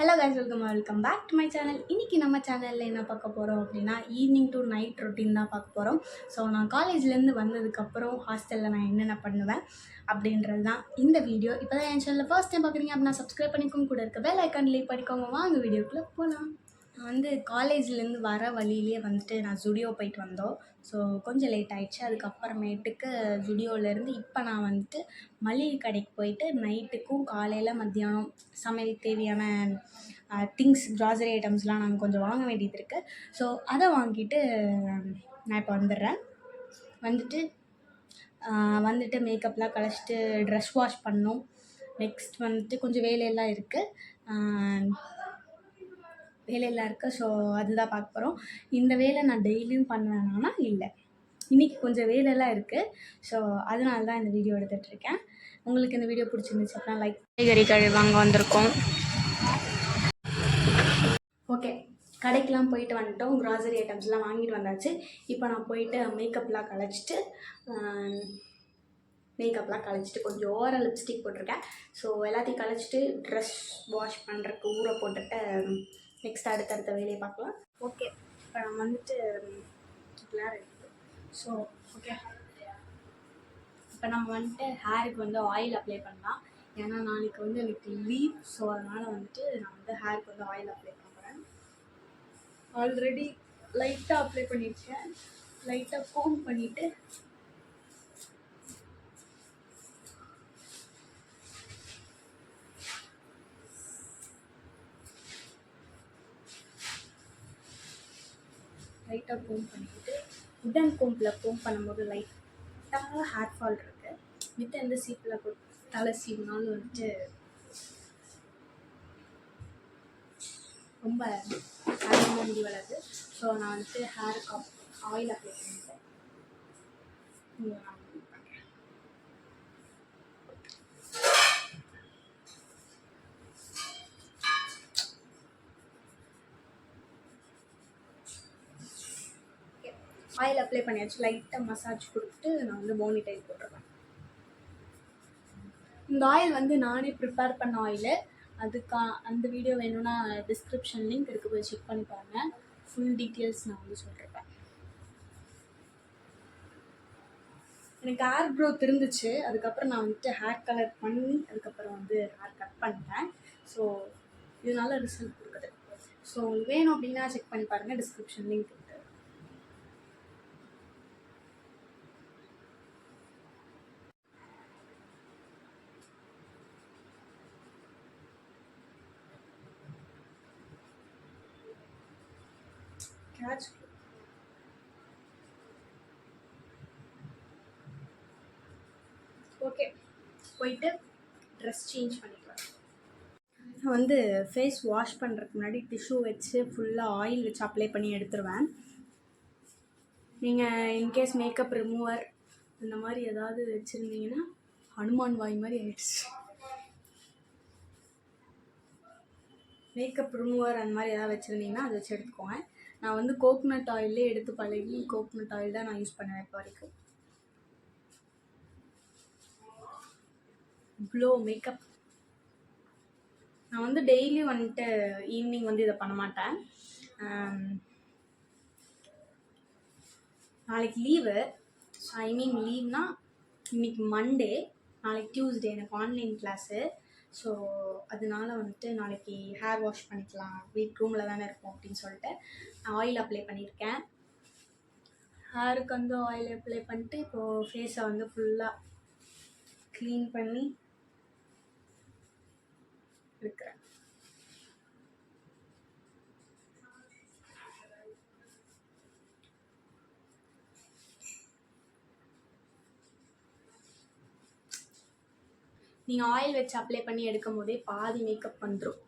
Hello guys, welcome back to my channel. இன்றைக்கி நம்ம சேனலில் என்ன பார்க்க போகிறோம் அப்படின்னா, ஈவினிங் டு நைட் ரொட்டீன் தான் பார்க்க போகிறோம். ஸோ நான் காலேஜ்லேருந்து வந்ததுக்கப்புறம் ஹாஸ்டலில் நான் என்னென்ன பண்ணுவேன் அப்படின்றது தான் இந்த வீடியோ. இப்போ தான் என் சேனலில் ஃபர்ஸ்ட் டைம் பார்க்குறீங்க அப்படின்னா சப்ஸ்கிரைப் பண்ணிக்கோங்க, கூட இருக்க பெல் ஐக்கான்லேயே படிக்கோங்க. வாங்க வீடியோக்குள்ளே போகலாம். நான் காலேஜ்லேருந்து வர வழியிலே நான் ஜுடியோ போயிட்டு வந்தோம். ஸோ கொஞ்சம் லேட் ஆகிடுச்சு. அதுக்கப்புறமேட்டுக்கு ஜுடியோவிலேருந்து இப்போ நான் மளிகை கடைக்கு போயிட்டு நைட்டுக்கும் காலையில் மத்தியானம் சமையல் தேவையான திங்ஸ், க்ராசரி ஐட்டம்ஸ்லாம் நாங்கள் கொஞ்சம் வாங்க வேண்டியது இருக்குது. ஸோ அதை வாங்கிட்டு நான் இப்போ வந்துடுறேன். வந்துட்டு மேக்கப்லாம் கழிச்சிட்டு ட்ரெஸ் வாஷ் பண்ணோம். நெக்ஸ்ட் கொஞ்சம் வேலையெல்லாம் இருக்குது. ஸோ அதுதான் பார்க்க போகிறோம். இந்த வேலை நான் டெய்லியும் பண்ணுவேன்னா இல்லை, இன்றைக்கி கொஞ்சம் வேலையெல்லாம் இருக்குது. ஸோ அதனால தான் இந்த வீடியோ எடுத்துகிட்ருக்கேன். உங்களுக்கு இந்த வீடியோ பிடிச்சிருந்துச்சு அப்படின்னா லைக். காய்கறிகள் வாங்க வந்திருக்கோம். ஓகே, கடைக்கெலாம் போயிட்டு வந்துட்டோம். க்ராசரி ஐட்டம்ஸ்லாம் வாங்கிட்டு வந்தாச்சு. இப்போ நான் போயிட்டு மேக்கப்லாம் கழிச்சிட்டு கொஞ்சம் ஓவரால் லிப்ஸ்டிக் போட்டிருக்கேன். ஸோ எல்லாத்தையும் கழிச்சிட்டு ட்ரெஸ் வாஷ் பண்ணுறதுக்கு ஊற போட்டுட்டு நெக்ஸ்ட் அடுத்தடுத்த வேலையை பார்க்கலாம். ஓகே, இப்போ நான் ஸோ ஓகே, இப்போ நம்ம ஹேருக்கு ஆயில் அப்ளை பண்ணலாம். ஏன்னா நாளைக்கு எனக்கு லீவ். ஸோ அதனால் நான் ஹேருக்கு ஆயில் அப்ளை பண்ண போகிறேன். ஆல்ரெடி லைட்டாக அப்ளை பண்ணியிருக்கேன். லைட்டாக கோம் பண்ணிவிட்டு லைட்டாக கோம் பண்ணிக்கிட்டு உடன் கோம்பில் கோம் பண்ணும்போது லைட்டாக ஹேர் ஃபால் இருக்குது. மித்த எந்த சீப்பில் தலை சீவினாலும் ரொம்ப அதிகமாக முடி வளருது. ஸோ நான் ஹேருக்கு ஆயில் அப்ளை பண்ணிட்டேன். ஆயில் அப்ளை பண்ணியாச்சு. லைட்டாக மசாஜ் கொடுத்துட்டு நான் போனி டைல் போட்டுருவேன். இந்த ஆயில் நானே ப்ரிப்பேர் பண்ண ஆயில். அந்த வீடியோ வேணும்னா டிஸ்கிரிப்ஷன் லிங்க் இருக்குது, போய் செக் பண்ணி பாருங்கள். ஃபுல் டீட்டெயில்ஸ் நான் சொல்லியிருப்பேன். எனக்கு ஹேர் க்ரோத் இருந்துச்சு. அதுக்கப்புறம் நான் ஹேர் கலர் பண்ணி அதுக்கப்புறம் ஹேர் கட் பண்ணிட்டேன். ஸோ இதனால ரிசல்ட் கொடுக்குது. ஸோ உங்களுக்கு வேணும் அப்படின்னா செக் பண்ணி பாருங்கள், டிஸ்கிரிப்ஷன் லிங்க் இருக்குது. ஓகே, போயிட்டு ட்ரெஸ் சேஞ்ச் பண்ணிக்கலாம். நான் ஃபேஸ் வாஷ் பண்ணுறதுக்கு முன்னாடி டிஷ்யூ வச்சு ஃபுல்லாக ஆயில் வச்சு அப்ளை பண்ணி எடுத்துருவேன். நீங்கள் இன்கேஸ் மேக்கப் ரிமூவர் இந்த மாதிரி ஏதாவது வச்சுருந்தீங்கன்னா ஹனுமான் வாய் மாதிரி ஆயிடுச்சு. மேக்கப் ரிமூவர் அந்த மாதிரி ஏதாவது வச்சுருந்தீங்கன்னா அதை வச்சு எடுத்துக்கோங்க. நான் கோகோனட் ஆயிலே எடுத்து பழகி கோகோனட் ஆயில் தான் நான் யூஸ் பண்ணுவேன் இப்போ வரைக்கும். க்ளோ மேக்கப் நான் டெய்லியும் ஈவினிங் இதை பண்ண மாட்டேன். நாளைக்கு லீவு. லீவ்னா இன்னைக்கு மண்டே, நாளைக்கு டியூஸ்டே எனக்கு ஆன்லைன் கிளாஸு. ஸோ அதனால நாளைக்கு ஹேர் வாஷ் பண்ணிக்கலாம், வீட் ரூமில் தானே இருப்போம் அப்படின்னு சொல்லிட்டு நான் ஆயில் அப்ளை பண்ணியிருக்கேன். ஹேருக்கு ஆயில் அப்ளை பண்ணிட்டு இப்போது ஃபேஸை ஃபுல்லாக க்ளீன் பண்ணி இருக்கிறேன். நீங்கள் ஆயில் வச்சு அப்ளை பண்ணி எடுக்கும் போதே பாதி மேக்கப் வந்துடும்.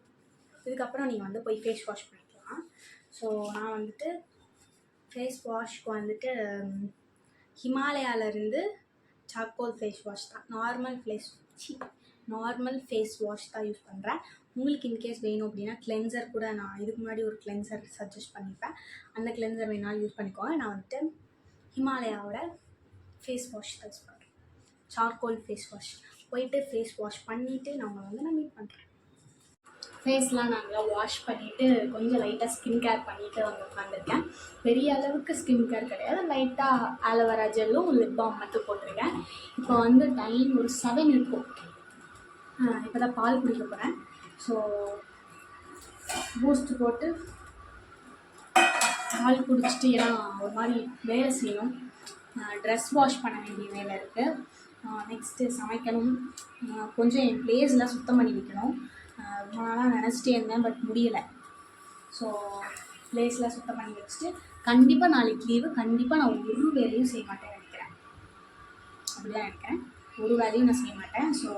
இதுக்கப்புறம் நீங்கள் போய் ஃபேஸ் வாஷ் பண்ணிக்கலாம். ஸோ நான் ஃபேஸ் வாஷ்க்கு ஹிமாலயாவிலேருந்து சார்கோல் ஃபேஸ் வாஷ் தான், நார்மல் ஃபேஸ் வாஷ் தான் யூஸ் பண்ணுறேன். உங்களுக்கு இன்கேஸ் வேணும் அப்படின்னா கிளென்சர் கூட நான் இதுக்கு முன்னாடி ஒரு கிளென்சர் சஜஸ்ட் பண்ணியிருப்பேன். அந்த கிளென்சர் வேணாலும் யூஸ் பண்ணிக்கோங்க. நான் ஹிமாலயாவோட ஃபேஸ் வாஷ் தான் யூஸ் பண்ணுறேன், சார்கோல் ஃபேஸ் வாஷ். போயிட்டு ஃபேஸ் வாஷ் பண்ணிவிட்டு நான் மீட் பண்ணுறேன். ஃபேஸ்லாம் நல்லா வாஷ் பண்ணிவிட்டு கொஞ்சம் லைட்டாக ஸ்கின் கேர் பண்ணிவிட்டு வந்து உட்காந்துருக்கேன். பெரிய அளவுக்கு ஸ்கின் கேர் கிடையாது, லைட்டாக ஆலோவேரா ஜெல்லும் லிப் பாம் மட்டும் போட்டிருக்கேன். இப்போ வந்து டைம் ஒரு 7 இருக்கும். இப்போ தான் பால் குடிக்க போகிறேன். ஸோ பூஸ்ட் போட்டு பால் குடிச்சிட்டு ஏன்னா ஒரு மாதிரி வேலை செய்யணும், ட்ரெஸ் வாஷ் பண்ண வேண்டிய வேலை இருக்குது. நெக்ஸ்ட்டு சமைக்கணும், கொஞ்சம் என் ப்ளேஸ்லாம் சுத்தம் பண்ணி வைக்கணும். ரொம்ப நாளாக நினச்சிட்டே இருந்தேன், பட் முடியலை. ஸோ ப்ளேஸ்லாம் சுத்தம் பண்ணி வச்சுட்டு கண்டிப்பாக நாளைக்கு லீவு, கண்டிப்பாக நான் ஒரு வேலையும் செய்ய மாட்டேன்னு நினைக்கிறேன். அப்படிதான் நினைக்கிறேன், ஒரு வேலையும் நான் செய்ய மாட்டேன். ஸோ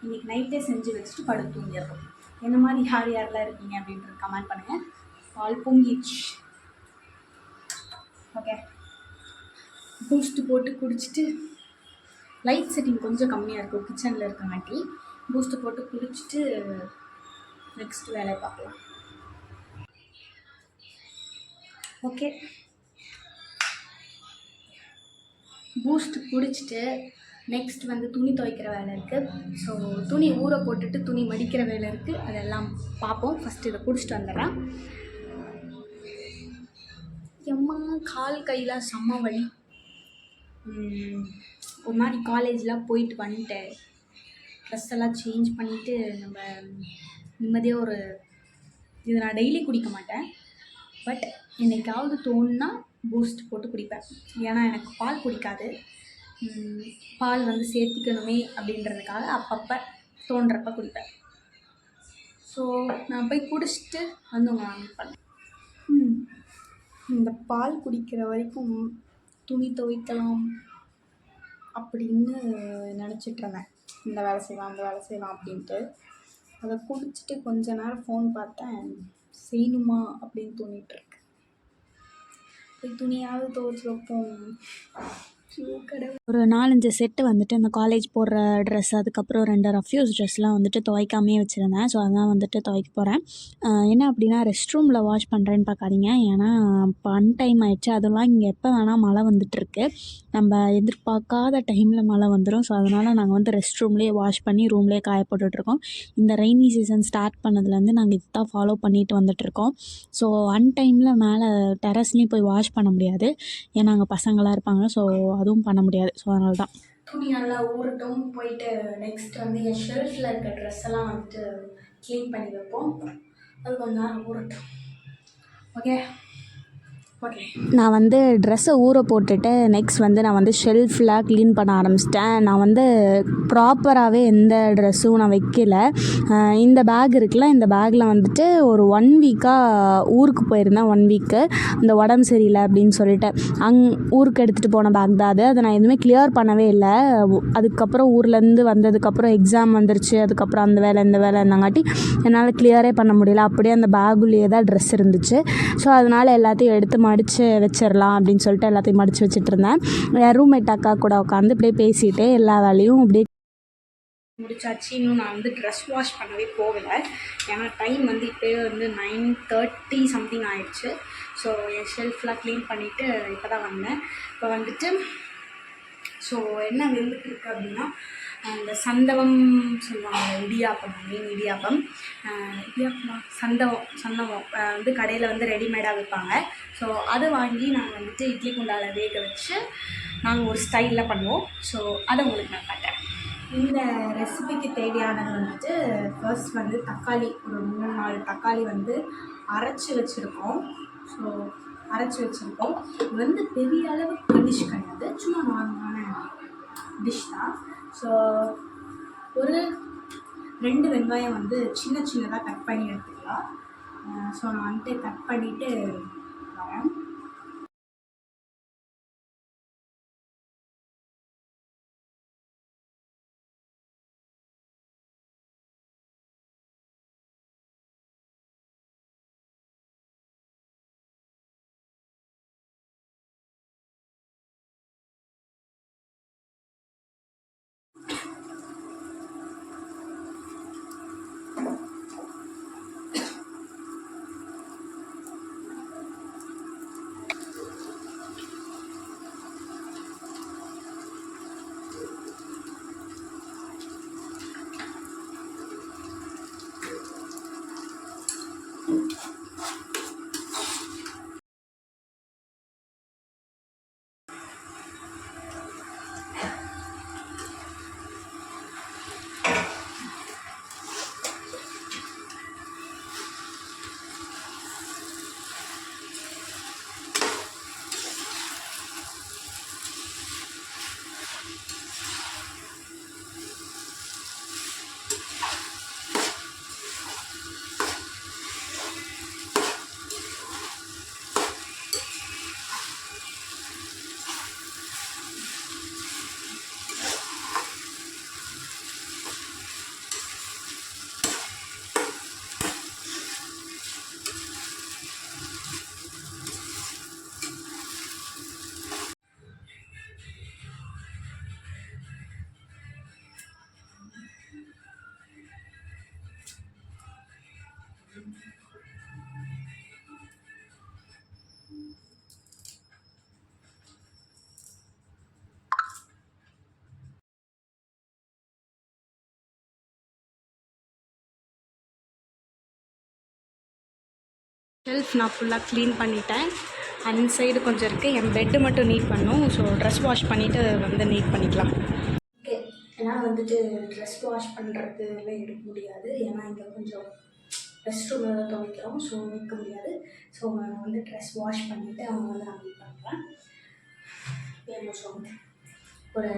இன்றைக்கி நைட்டே செஞ்சு வச்சுட்டு படுத்து தூங்கிடுறோம். என்ன மாதிரி யார் யாரெல்லாம் இருக்கீங்க அப்படின்றது கமெண்ட் பண்ணுங்கள். பால் பொங்கிடுச்சு. ஓகே, பூஸ்ட்டு போட்டு குடிச்சிட்டு லைட் செட்டிங் கொஞ்சம் கம்மியாக இருக்கும் கிச்சனில் இருக்கங்காட்டி பூஸ்ட்டு போட்டு குடிச்சிட்டு நெக்ஸ்ட் வேலையை பார்க்கலாம். ஓகே, பூஸ்ட்டு குடிச்சிட்டு நெக்ஸ்ட் வந்து துணி துவைக்கிற வேலை இருக்குது. ஸோ துணி ஊற போட்டுட்டு துணி மடிக்கிற வேலை இருக்குது, அதெல்லாம் பார்ப்போம். ஃபஸ்ட்டு இதை குடிச்சிட்டு வந்துடுறேன். எம்மா கால் கையில் செம்ம வலி. ஒரு மாதிரி காலேஜ்லாம் போயிட்டு வந்துட்டேன், ட்ரெஸ் எல்லாம் சேஞ்ச் பண்ணிவிட்டு நம்ம நிம்மதியாக ஒரு இதை நான் டெய்லி குடிக்க மாட்டேன், பட் என்னைக்காவது தோணுன்னா பூஸ்ட் போட்டு குடிப்பேன். ஏன்னா எனக்கு பால் பிடிக்காது, பால் வந்து சேர்த்திக்கணுமே அப்படின்றதுக்காக அப்பப்போ தோன்றப்ப குடிப்பேன். ஸோ நான் போய் குடிச்சிட்டு வந்து உங்களை மீட் பண்ணேன். இந்த பால் குடிக்கிற வரைக்கும் துணி துவைக்கலாம் அப்படின்னு நினச்சிட்ருந்தேன், இந்த வேலை செய்யலாம் அந்த வேலை செய்யலாம் அப்படின்ட்டு. அதை குடிச்சிட்டு கொஞ்ச நேரம் ஃபோன் பார்த்தேன், செய்யணுமா அப்படின்னு தோணிகிட்ருக்கு. போய் துணியாவது துவைச்சி வைப்போம். ஒரு 4-5 செட்டு வந்துட்டு இந்த காலேஜ் போடுற ட்ரெஸ், அதுக்கப்புறம் 2 ரஃப்யூஸ் ட்ரெஸ்லாம் வந்துட்டு துவைக்காமே வச்சுருந்தேன். ஸோ அதான் வந்துட்டு துவைக்க போகிறேன். என்ன அப்படின்னா ரெஸ்ட் ரூமில் வாஷ் பண்ணுறேன்னு பார்க்காதீங்க, ஏன்னா இப்போ அன்டைம் ஆகிடுச்சு. அதெல்லாம் இங்கே எப்போ வேணால் மழை வந்துட்டுருக்கு, நம்ம எதிர்பார்க்காத டைமில் மழை வந்துடும். ஸோ அதனால் நாங்கள் வந்து ரெஸ்ட் ரூம்லேயே வாஷ் பண்ணி ரூம்லேயே காய போட்டுட்ருக்கோம். இந்த ரெய்னி சீசன் ஸ்டார்ட் பண்ணதுலேருந்து நாங்கள் இது தான் ஃபாலோ பண்ணிட்டு வந்துட்ருக்கோம். ஸோ அன்டைமில் மேலே டெரஸ்லேயும் போய் வாஷ் பண்ண முடியாது, ஏன்னா அங்கே பசங்களாம் இருப்பாங்க. ஸோ அதுவும் பண்ண முடியாது. ஸோ அதனால தான் துணி நல்லா ஊறட்டும். போயிட்டு நெக்ஸ்ட் வந்து என் ஷெல்ஃபில் இருக்க ட்ரெஸ் எல்லாம் வந்துட்டு க்ளீன் பண்ணி வைப்போம். அது கொஞ்சம் நேரம் ஊறட்டும். ஓகே, நான் வந்து ட்ரெஸ்ஸை ஊற போட்டுட்டு நெக்ஸ்ட் வந்து நான் வந்து ஷெல்ஃபில் க்ளீன் பண்ண ஆரம்பிச்சிட்டேன். நான் வந்து ப்ராப்பராகவே எந்த ட்ரெஸ்ஸும் நான் வைக்கல. இந்த பேக் இருக்குல்ல, இந்த பேக்கில் வந்துட்டு ஒரு 1 வீக்காக ஊருக்கு போயிருந்தேன். 1 வீக்கு இந்த உடம்பு சரியில்லை அப்படின்னு சொல்லிட்டு ஊருக்கு எடுத்துகிட்டு போன பேக் தான் அது. அதை நான் எதுவுமே கிளியர் பண்ணவே இல்லை. அதுக்கப்புறம் ஊர்லேருந்து வந்ததுக்கப்புறம் எக்ஸாம் வந்துருச்சு, அதுக்கப்புறம் அந்த வேலை இந்த வேலை இருந்தங்காட்டி என்னால் கிளியரே பண்ண முடியல. அப்படியே அந்த பேக்குள்ளேயே தான் ட்ரெஸ் இருந்துச்சு. ஸோ அதனால் எல்லாத்தையும் எடுத்து மடித்து வச்சிடலாம் அப்படின்னு சொல்லிட்டு எல்லாத்தையும் மடித்து வச்சிட்ருந்தேன். என் ரூம்மேட் அக்கா கூட உட்காந்து இப்படியே பேசிகிட்டே எல்லா வேலையும் அப்படியே முடிச்சாச்சு. இன்னும் நான் வந்து ட்ரெஸ் வாஷ் பண்ணவே போகலை, ஏன்னா டைம் வந்து இப்போயே வந்து 9:30 சம்திங் ஆயிடுச்சு. ஸோ என் ஷெல்ஃப்லாம் க்ளீன் பண்ணிவிட்டு இப்போ தான் வந்தேன். இப்போ வந்துட்டு ஸோ என்ன வெந்துட்டு இருக்கு அப்படின்னா இந்த சந்தவம் சொல்லுவாங்க, இடியாப்பம், மீன் இடியாப்பம், சந்தவம் வந்து கடையில் வந்து ரெடிமேடாக விற்பாங்க. ஸோ அதை வாங்கி நாங்கள் வந்துட்டு இட்லி குண்டாவில் வேக வச்சு நாங்கள் ஒரு ஸ்டைலில் பண்ணுவோம். ஸோ அதை உங்களுக்கு நான் காட்டுறேன். இந்த ரெசிபிக்கு தேவையானது வந்துட்டு ஃபர்ஸ்ட் வந்து தக்காளி, ஒரு 3-4 தக்காளி வந்து அரைச்சி வச்சுருக்கோம். ஸோ அரைச்சி வச்சுருக்கோம். இது வந்து பெரிய அளவுக்கு டிஷ் கிடையாது, சும்மா நார்மலான டிஷ் தான். ஸோ ஒரு 2 வெங்காயம் வந்து சின்ன சின்னதாக கட் பண்ணி எடுத்துக்கலாம். ஸோ நான் வந்துட்டு கட் பண்ணிவிட்டு வரேன். ஷெல்ஃப் நான் ஃபுல்லாக க்ளீன் பண்ணிட்டேன். அண்ட் சைடு கொஞ்சம் இருக்குது. என் பெட்டு மட்டும் நீட் பண்ணணும். ஸோ ட்ரெஸ் வாஷ் பண்ணிவிட்டு வந்து நீட் பண்ணிக்கலாம். ஓகே, ஏன்னா வந்துட்டு ட்ரெஸ் வாஷ் பண்ணுறதுலாம் எடுக்க முடியாது. ஏன்னா இங்கே கொஞ்சம் ரெஸ்ட் ரூமில் தான் துவைக்கிறோம். ஸோ வைக்க முடியாது. ஸோ நான் வந்து ட்ரெஸ் வாஷ் பண்ணிவிட்டு அவங்க வந்து நான் மீட் பண்ணுறேன். ஒரு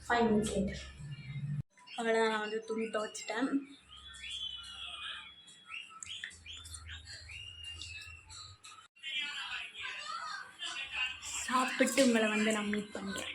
5 minutes லேட்டர். அவ்வளோதான், நான் வந்து துணி துவைச்சிட்டேன். சாப்பிட்டு உங்களை வந்து நான் மீட் பண்ணுறேன்.